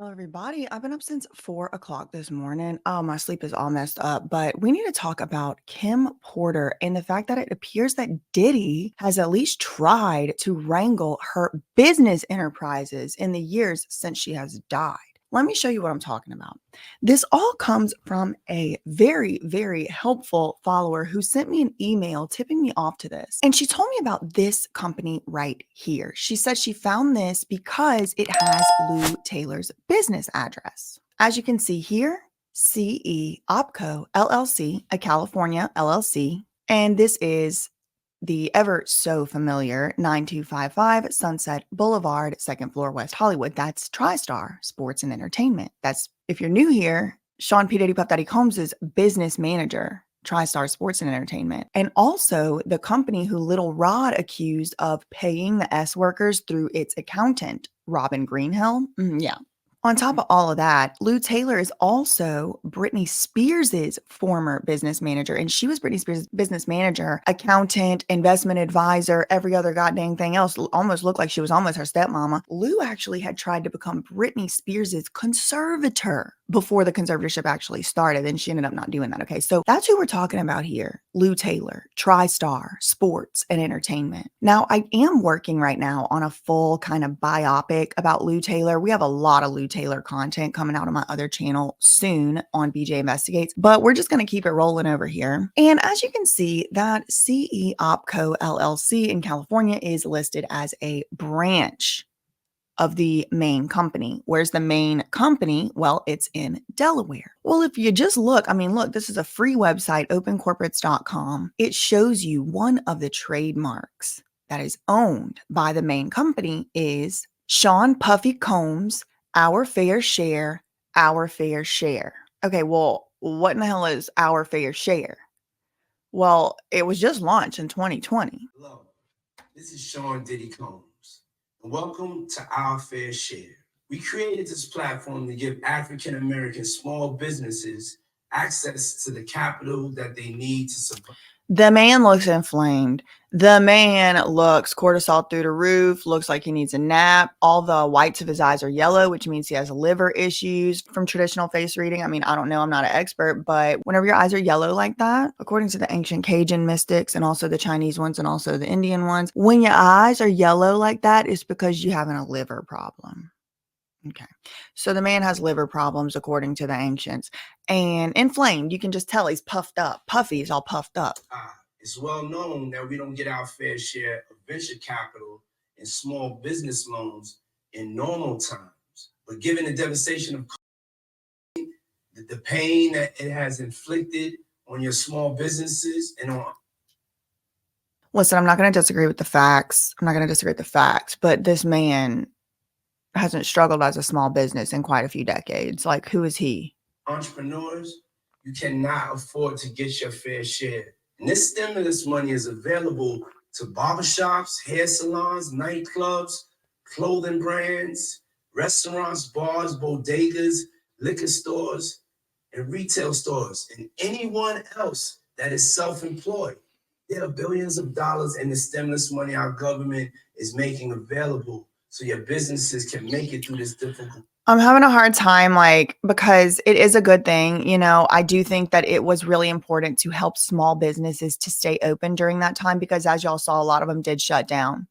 Hello, everybody. I've been up since 4 o'clock this morning. Oh, my sleep is all messed up, but we need to talk about Kim Porter and the fact that it appears that Diddy has at least tried to wrangle her business enterprises in the years since she has died. Let me show you what I'm talking about. This all comes from a very, very helpful follower who sent me an email tipping me off to this. And she told me about this company right here. She said she found this because it has Lou Taylor's business address. As you can see here, CE Opco LLC, a California LLC. And this is the ever so familiar 9255 Sunset Boulevard, second floor, West Hollywood. That's TriStar Sports and Entertainment. That's, if you're new here, Sean P. Diddy Puff Daddy Combs' business manager, TriStar Sports and Entertainment, and also the company who Little Rod accused of paying the S workers through its accountant, Robin Greenhill. Yeah. On top of all of that, Lou Taylor is also Britney Spears' former business manager, and she was Britney Spears' business manager, accountant, investment advisor, every other goddamn thing else. Almost looked like she was almost her stepmama. Lou actually had tried to become Britney Spears' conservator before the conservatorship actually started, and she ended up not doing that. Okay, so that's who we're talking about here. Lou Taylor, TriStar Sports and Entertainment. Now, I am working right now on a full kind of biopic about Lou Taylor. We have a lot of Lou Taylor content coming out on my other channel soon on BJ Investigates, but we're just going to keep it rolling over here. And as you can see, that CE Opco LLC in California is listed as a branch of the main company. Where's the main company? Well, it's in Delaware. Well, if you just look, look, this is a free website, opencorporates.com. It shows you one of the trademarks that is owned by the main company is Sean Puffy Combs, Our Fair Share, Our Fair Share. Okay, well, what in the hell is Our Fair Share? Well, it was just launched in 2020. Hello, this is Sean Diddy Combs, and welcome to Our Fair Share. We created this platform to give African American small businesses access to the capital that they need to survive. The man looks inflamed. The man looks cortisol through the roof, looks like he needs a nap. All the whites of his eyes are yellow, which means he has liver issues from traditional face reading. I don't know, I'm not an expert, but whenever your eyes are yellow like that, according to the ancient Cajun mystics and also the Chinese ones and also the Indian ones, when your eyes are yellow like that, it's because you're having a liver problem. Okay. So the man has liver problems according to the ancients and inflamed. You can just tell he's puffed up. Puffy is all puffed up. It's well known that we don't get our fair share of venture capital and small business loans in normal times. But given the devastation of COVID, the pain that it has inflicted on your small businesses and on Listen, I'm not going to disagree with the facts. But this man hasn't struggled as a small business in quite a few decades. Like, who is he? Entrepreneurs, you cannot afford to get your fair share. And this stimulus money is available to barbershops, hair salons, nightclubs, clothing brands, restaurants, bars, bodegas, liquor stores, and retail stores, and anyone else that is self-employed. There are billions of dollars in the stimulus money our government is making available so your businesses can make it through this difficult. I'm having a hard time, because it is a good thing. I do think that it was really important to help small businesses to stay open during that time because, as y'all saw, a lot of them did shut down.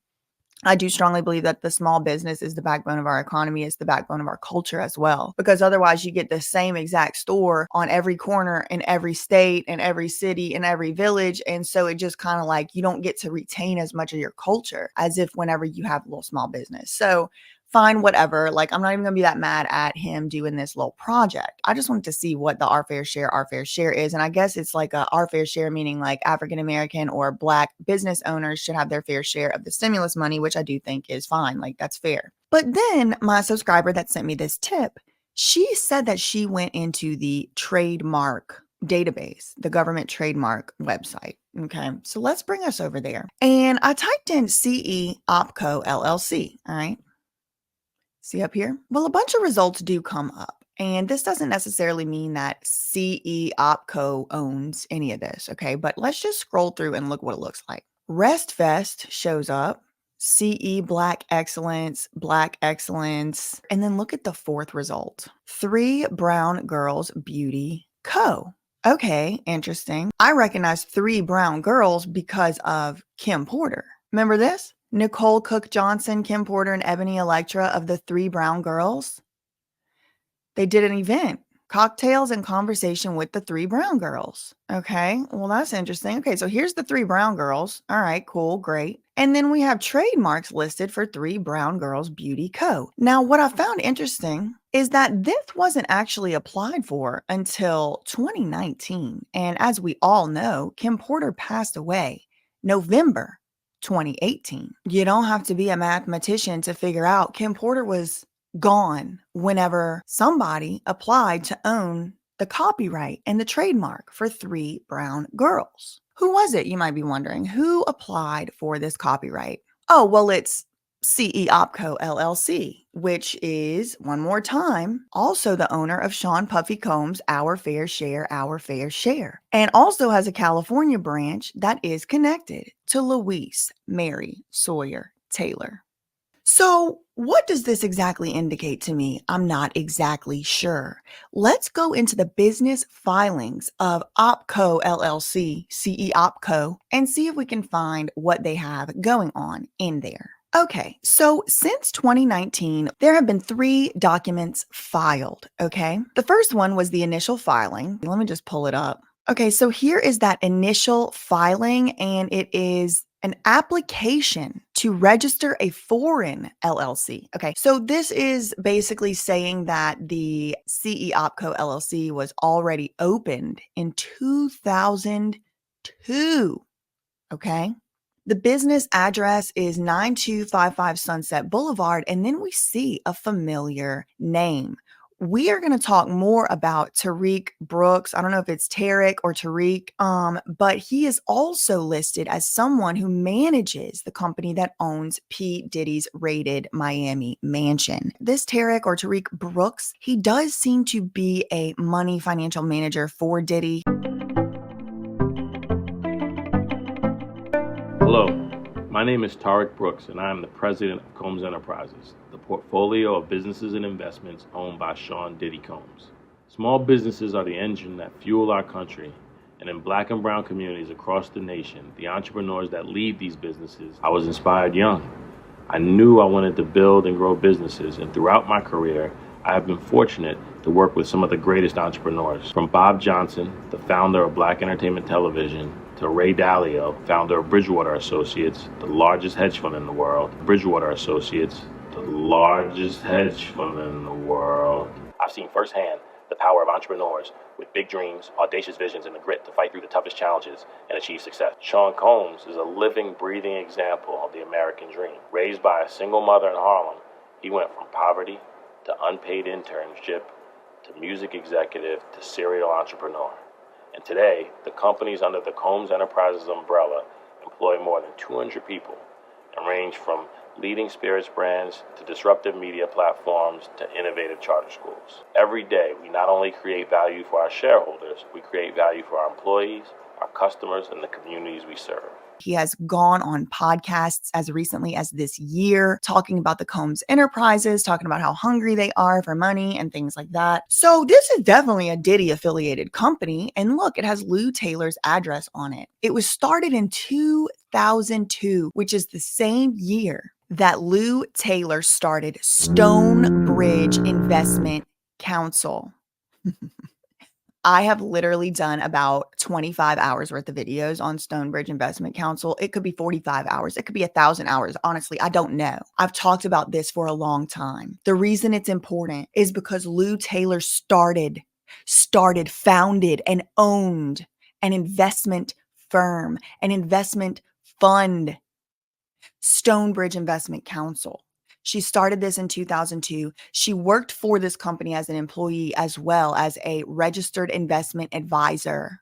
I do strongly believe that the small business is the backbone of our economy, it's the backbone of our culture as well. Because otherwise you get the same exact store on every corner in every state, in every city, in every village. And so it just kind of like you don't get to retain as much of your culture as if whenever you have a little small business. So fine, whatever. I'm not even gonna be that mad at him doing this little project. I just wanted to see what the our fair share is. And I guess it's like our fair share, meaning like African American or Black business owners should have their fair share of the stimulus money, which I do think is fine. Like, that's fair. But then my subscriber that sent me this tip, she said that she went into the trademark database, the government trademark website. Okay, so let's bring us over there. And I typed in CE Opco LLC. All right. See up here? Well, a bunch of results do come up. And this doesn't necessarily mean that CE Opco owns any of this, okay? But let's just scroll through and look what it looks like. RestFest shows up, CE Black Excellence. And then look at the fourth result. 3 Brown Girls Beauty Co. Okay, interesting. I recognize 3 Brown Girls because of Kim Porter. Remember this? Nicole Cook Johnson, Kim Porter, and Ebony Electra of the 3 Brown Girls. They did an event, cocktails and conversation with the 3 Brown Girls. Okay, well, that's interesting. Okay, so here's the 3 Brown Girls. All right, cool, great. And then we have trademarks listed for 3 Brown Girls Beauty Co. Now, what I found interesting is that this wasn't actually applied for until 2019. And as we all know, Kim Porter passed away November 2018. You don't have to be a mathematician to figure out Kim Porter was gone whenever somebody applied to own the copyright and the trademark for 3 Brown Girls. Who was it, you might be wondering? Who applied for this copyright? Oh, well, it's CE Opco LLC, which is, one more time, also the owner of Sean Puffy Combs' Our Fair Share, and also has a California branch that is connected to Louise Mary Sawyer Taylor. So, what does this exactly indicate to me? I'm not exactly sure. Let's go into the business filings of Opco LLC, CE Opco, and see if we can find what they have going on in there. Okay, so since 2019, there have been 3 documents filed, okay? The first one was the initial filing. Let me just pull it up. Okay, so here is that initial filing, and it is an application to register a foreign LLC. Okay, so this is basically saying that the CE Opco LLC was already opened in 2002. Okay. The business address is 9255 Sunset Boulevard, and then we see a familiar name. We are going to talk more about Tariq Brooks. I don't know if it's Tarek or Tariq, but he is also listed as someone who manages the company that owns P. Diddy's raided Miami mansion. This Tarek or Tariq Brooks, he does seem to be a money financial manager for Diddy. Hello, my name is Tariq Brooks, and I am the president of Combs Enterprises, the portfolio of businesses and investments owned by Sean Diddy Combs. Small businesses are the engine that fuel our country, and in Black and brown communities across the nation, the entrepreneurs that lead these businesses, I was inspired young. I knew I wanted to build and grow businesses, and throughout my career, I have been fortunate to work with some of the greatest entrepreneurs, from Bob Johnson, the founder of Black Entertainment Television, to Ray Dalio, founder of Bridgewater Associates, the largest hedge fund in the world. Bridgewater Associates, the largest hedge fund in the world. I've seen firsthand the power of entrepreneurs with big dreams, audacious visions, and the grit to fight through the toughest challenges and achieve success. Sean Combs is a living, breathing example of the American dream. Raised by a single mother in Harlem, he went from poverty to unpaid internship to music executive to serial entrepreneur. And today, the companies under the Combs Enterprises umbrella employ more than 200 people and range from leading spirits brands to disruptive media platforms to innovative charter schools. Every day, we not only create value for our shareholders, we create value for our employees, our customers, and the communities we serve. He has gone on podcasts as recently as this year, talking about the Combs Enterprises, talking about how hungry they are for money and things like that. So this is definitely a Diddy affiliated company. And look, it has Lou Taylor's address on it. It was started in 2002, which is the same year that Lou Taylor started Stonebridge Investment Council. I have literally done about 25 hours worth of videos on Stonebridge Investment Council. It could be 45 hours. It could be 1,000 hours. Honestly, I don't know. I've talked about this for a long time. The reason it's important is because Lou Taylor founded and owned an investment firm, an investment fund, Stonebridge Investment Council. She started this in 2002. She worked for this company as an employee as well as a registered investment advisor.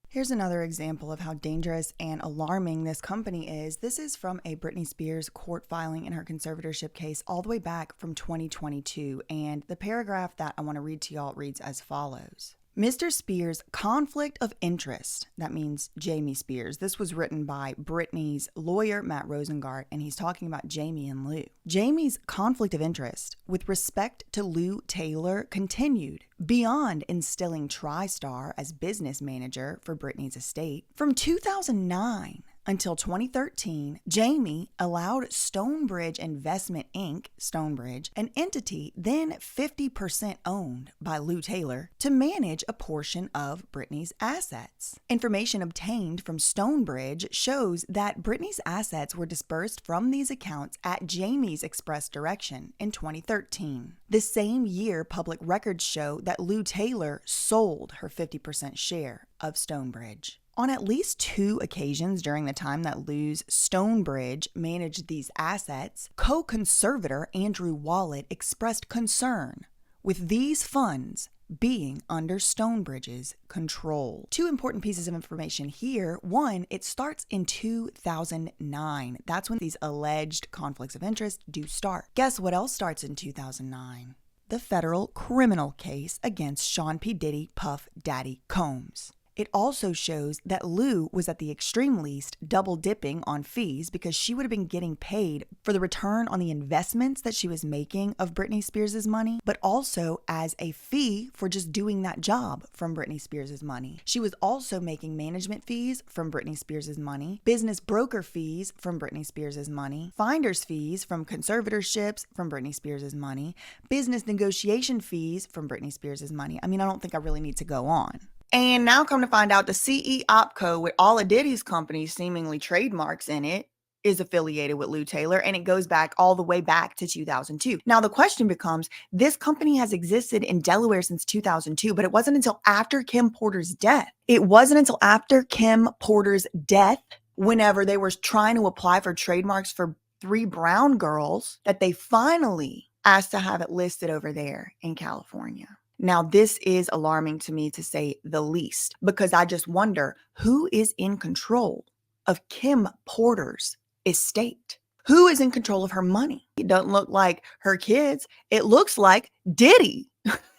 Here's another example of how dangerous and alarming this company is. This is from a Britney Spears court filing in her conservatorship case all the way back from 2022. And the paragraph that I want to read to y'all reads as follows. Mr. Spears' conflict of interest. That means Jamie Spears. This was written by Britney's lawyer, Matt Rosengart, and he's talking about Jamie and Lou. Jamie's conflict of interest with respect to Lou Taylor continued beyond instilling TriStar as business manager for Britney's estate. From 2009 until 2013, Jamie allowed Stonebridge Investment Inc., Stonebridge, an entity then 50% owned by Lou Taylor, to manage a portion of Britney's assets. Information obtained from Stonebridge shows that Britney's assets were dispersed from these accounts at Jamie's express direction in 2013. The same year, public records show that Lou Taylor sold her 50% share of Stonebridge. On at least 2 occasions during the time that Lou's Stonebridge managed these assets, co-conservator Andrew Wallet expressed concern with these funds being under Stonebridge's control. 2 important pieces of information here. One, it starts in 2009. That's when these alleged conflicts of interest do start. Guess what else starts in 2009? The federal criminal case against Sean P. Diddy Puff Daddy Combs. It also shows that Lou was at the extreme least double dipping on fees because she would have been getting paid for the return on the investments that she was making of Britney Spears' money, but also as a fee for just doing that job from Britney Spears' money. She was also making management fees from Britney Spears' money, business broker fees from Britney Spears' money, finder's fees from conservatorships from Britney Spears' money, business negotiation fees from Britney Spears' money. I mean, I don't think I really need to go on. And now come to find out the CE OpCo with all of Diddy's companies seemingly trademarks in it is affiliated with Lou Taylor, and it goes back all the way back to 2002. Now the question becomes, this company has existed in Delaware since 2002, but it wasn't until after Kim Porter's death. It wasn't until after Kim Porter's death, whenever they were trying to apply for trademarks for 3 brown girls, that they finally asked to have it listed over there in California. Now, this is alarming to me, to say the least, because I just wonder who is in control of Kim Porter's estate. Who is in control of her money? It doesn't look like her kids. It looks like Diddy.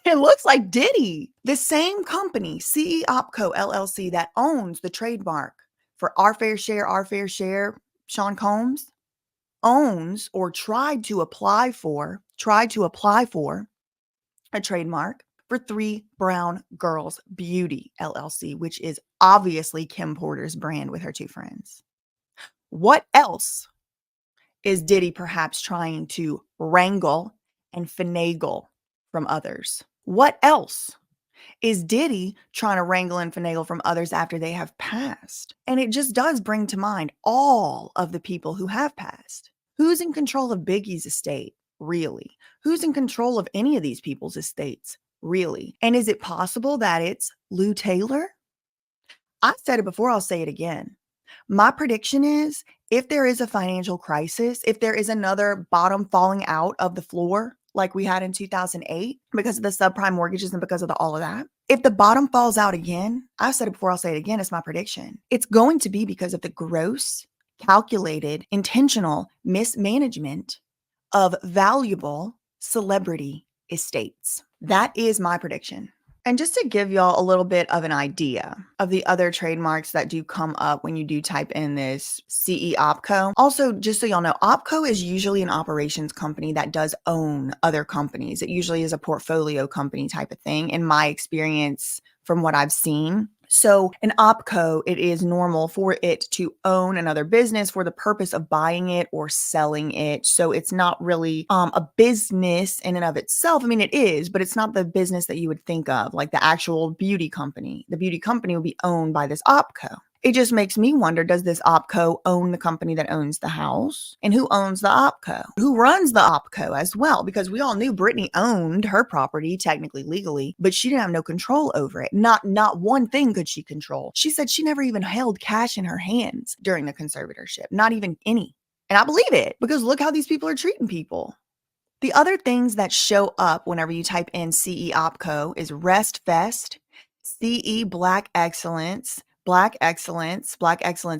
It looks like Diddy. The same company, CE OpCo LLC, that owns the trademark for Our Fair Share, Sean Combs, owns or tried to apply for a trademark for 3 Brown Girls Beauty LLC, which is obviously Kim Porter's brand with her 2 friends. What else is Diddy perhaps trying to wrangle and finagle from others? What else is Diddy trying to wrangle and finagle from others after they have passed? And it just does bring to mind all of the people who have passed. Who's in control of Biggie's estate? Really? Who's in control of any of these people's estates? Really? And is it possible that it's Lou Taylor? I said it before, I'll say it again. My prediction is, if there is a financial crisis, if there is another bottom falling out of the floor like we had in 2008 because of the subprime mortgages and because of all of that, if the bottom falls out again, I've said it before, I'll say it again, it's my prediction. It's going to be because of the gross, calculated, intentional mismanagement of valuable celebrity estates. That is my prediction. And just to give y'all a little bit of an idea of the other trademarks that do come up when you do type in this CE OpCo. Also, just so y'all know, OpCo is usually an operations company that does own other companies. It usually is a portfolio company type of thing, in my experience from what I've seen. So an OpCo, it is normal for it to own another business for the purpose of buying it or selling it. So it's not really a business in and of itself. I mean, it is, but it's not the business that you would think of, like the actual beauty company. The beauty company will be owned by this OpCo. It just makes me wonder, does this OpCo own the company that owns the house? And who owns the OpCo? Who runs the OpCo as well? Because we all knew Britney owned her property, technically legally, but she didn't have no control over it. Not one thing could she control. She said she never even held cash in her hands during the conservatorship, not even any. And I believe it, because look how these people are treating people. The other things that show up whenever you type in CE OpCo is Rest Fest, CE Black Excellence, Black Excellence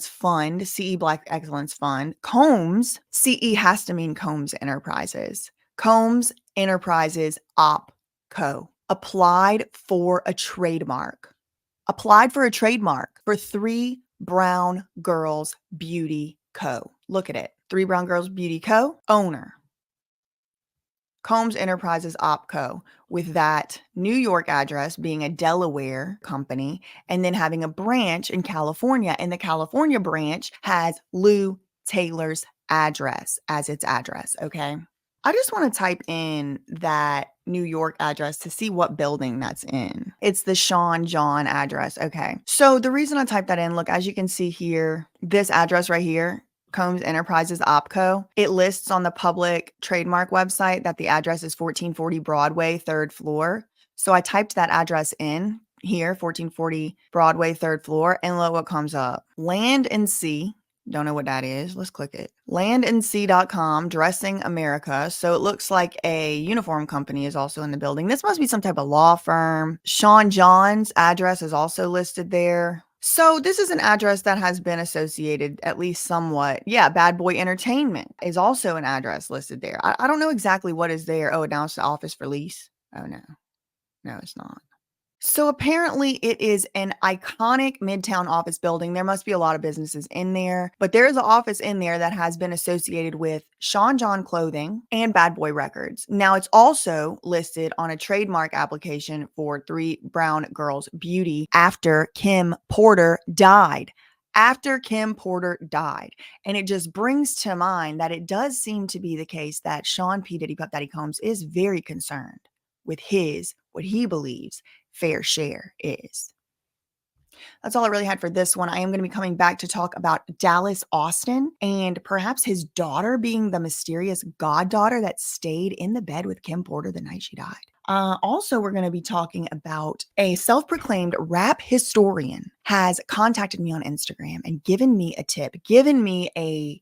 Fund, CE Black Excellence Fund, Combs, CE has to mean Combs Enterprises. Combs Enterprises OpCo. applied for a trademark. Applied for a trademark for 3 Brown Girls Beauty Co. Look at it. 3 Brown Girls Beauty Co. Owner. Combs Enterprises OpCo, with that New York address being a Delaware company, and then having a branch in California. And the California branch has Lou Taylor's address as its address, okay? I just want to type in that New York address to see what building that's in. It's the Sean John address, okay? So the reason I typed that in, look, as you can see here, this address right here, Combs Enterprises OpCo, it lists on the public trademark website that the address is 1440 Broadway, 3rd floor. So I typed that address in here, 1440 Broadway, 3rd floor, and look what comes up. Land and Sea. Don't know what that is. Let's click it. Landandsea.com, Dressing America. So it looks like a uniform company is also in the building. This must be some type of law firm. Sean John's address is also listed there. So this is an address that has been associated at least somewhat. Yeah, Bad Boy Entertainment is also an address listed there. I don't know exactly what is there. Oh, now it's the office for lease. Oh, no. No, it's not. So apparently it is an iconic Midtown office building. There must be a lot of businesses in there, but there is an office in there that has been associated with Sean John Clothing and Bad Boy Records. Now it's also listed on a trademark application for 3 Brown Girls Beauty after Kim Porter died. After Kim Porter died. And it just brings to mind that it does seem to be the case that Sean P. Diddy Puff Daddy Combs is very concerned with what he believes fair share is. That's all I really had for this one. I am going to be coming back to talk about Dallas Austin and perhaps his daughter being the mysterious goddaughter that stayed in the bed with Kim Porter the night she died. Also, we're going to be talking about a self-proclaimed rap historian has contacted me on Instagram and given me a tip, given me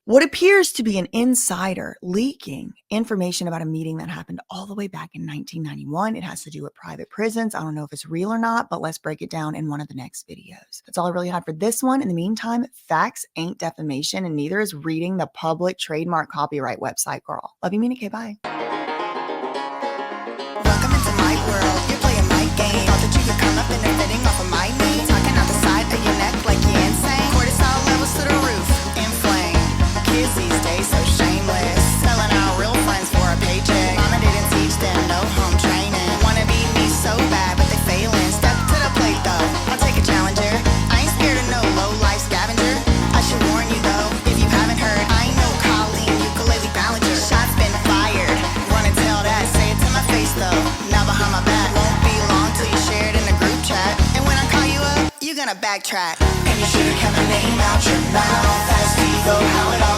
what appears to be an insider leaking information about a meeting that happened all the way back in 1991. It has to do with private prisons. I don't know if it's real or not, but let's break it down in one of the next videos. That's all I really had for this one. In the meantime, facts ain't defamation, and neither is reading the public trademark copyright website, girl. Love you, Mina K. Bye. Welcome into my world. You're playing my game. Thought that you could come up and they're fitting off of my knee. Talking out the side of your neck like you're insane. Cortisol levels to the roof. Inflame. Kids these days so shameless. Selling out real friends for a paycheck. Mama didn't teach them no home training. Wanna be me so bad, but they failing. Step to the plate though. I'll take a challenger. I ain't scared of no low life scavenger. I should warn you though, if you haven't heard, I ain't no Colleen ukulele ballager. Shots been fired. Wanna tell that? Say it to my face though. Now behind my back. Won't be long till you share it in the group chat. And when I call you up, you're gonna backtrack. And you should've kept my name out your mouth. That's Vivo, how it all